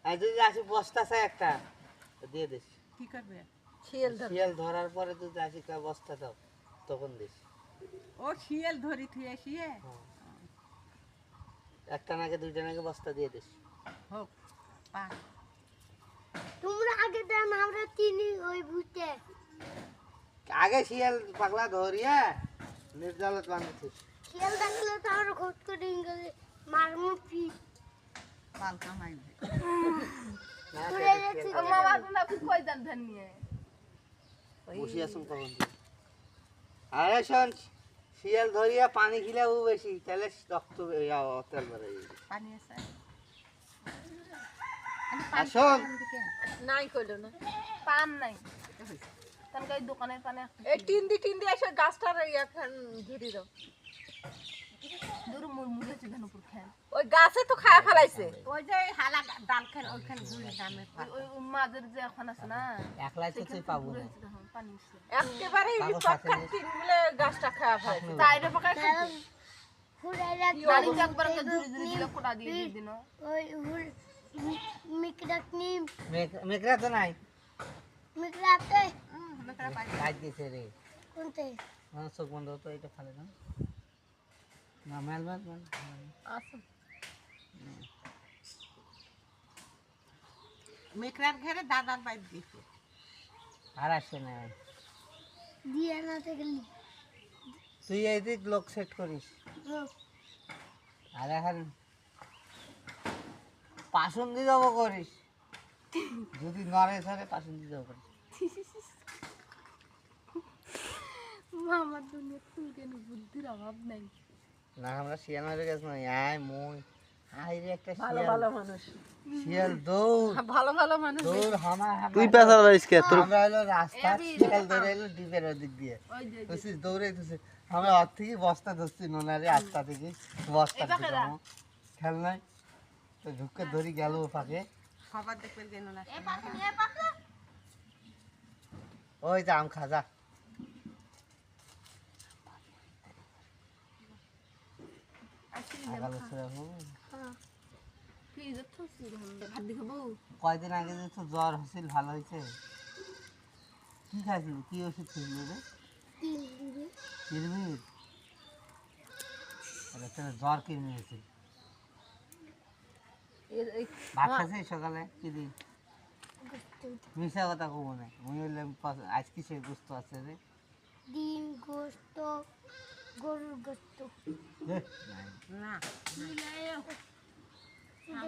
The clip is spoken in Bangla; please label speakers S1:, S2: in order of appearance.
S1: আর যদি আসি বস্তা চাই একটা দিয়ে দিস।
S2: কি করবে?
S1: শিয়াল ধরার পরে যদি আসি বস্তা দাও তখন দিস।
S2: ও শিয়াল ধরি তুই শিয়ে
S1: একটা নাকি দুইটা নাকি বস্তা দিয়ে দিস।
S2: হোক পা
S3: তোমরা আগে দেন আমরা চিনি ওই ভূতে
S1: আগে শিয়াল পাগলা ধরিয়া নির্জালত বাঁধেছিস।
S3: শিয়াল দেখলে তো আমরা খোঁজ করে গেলে মারমু ফি
S2: পাল কামাইবে
S4: মামা তুমি আপনি কই যান ধান নিয়ে
S1: বসি আসুন কখন দিয়ে। আরে শোন, শিয়াল ধরিয়া পানি খিলাবো বেশি তাহলে রক্ত তেল বেড়ে যাবে।
S2: পানি আছে
S1: আর শোন,
S4: নাই কইলো না পান নাই তাহলে কই দোকানের পানে
S5: এই টিন্দি এসে গাছটার এখন ধরি দাও
S4: দূর মুরমুরে আছে ধান উপর খায়
S5: ওই গাছে তো খায়া ফেলাইছে
S2: ওই যে হালা ডাল খান ওইখানে ঘুরে দামে
S4: ওই মাদের যে এখন আছে না
S1: একলাই তো তুই পাবো না।
S4: পানি আছে
S5: একেবারে চক্কার তিন মিলে গাছটা খায়া ফেলাইছে
S4: তাইরে পাকায় খাই
S3: হুড়াইরা
S4: পানি একবার ধরে ধরে দিলে কোটা দিয়ে দিন
S3: ওই হুড় মিকরাক নিম
S1: মেঘরা তো নাই,
S3: মিকরাতে
S1: কাজ দিয়েছে রে।
S3: কোনতে
S1: মানে চোখ বন্ধ হতো এটা ফেলে না না মেল মেল মেল
S5: আসুন
S2: মেকরার ঘরে দাদার বাইর দিছে
S1: আর আসে না।
S3: দিয়া না থাকলি
S1: তুই এইদিক লোক সেট করিস আর এখন পাশুন দিয়ে যাবো করিস, যদি নড়ে ধরে পাশুন দিয়ে যাবো করিস।
S4: মামার দুনিয়া তুলকেন বুদ্ধির অভাব নাই
S1: না আমরা শিয়াল মারে গেছ না, আয় মই আয় রে একটা
S5: ভালো
S1: শিয়াল,
S5: ভালো মানুষ
S1: শিয়াল দৌড়
S5: ভালো ভালো মানুষ
S1: দৌড় হামা
S6: তুই পেছাল পারিস কে তোর?
S1: আমরা হলো রাস্তা শিয়াল ধরে এলো ডিপের ওদিক দিয়ে
S4: ওই যে
S1: তুই দৌড়ে তুই আমরা ওর থেকে বস্তা ধরছি নোনারে আস্তা থেকে বস্তা খেল নাই তো ঢুকে ধরি গেল ও পাকে।
S2: খবর দেখবে যেন না
S1: ওই যে আম খাজা আগালো সেরকম।
S4: ফ্রিজে থুসি ভাত দি খাবো
S1: কয়দিন আগে যে তো জ্বর হয়েছিল ভালো হয়েছে? কি খাইছিলি, কি ওষুধ খেয়েছিলি রে? কিরমির? তাহলে জ্বর কিরমি হয়েছিল। ভাত খাইছিস সকালে? কি দি মিশা কথা কব না, মুই হইলে আজ কিসে গুস্ত আছে রে?
S3: ডিম গোস্ত গরুর গোস্ত
S1: নাই।
S2: না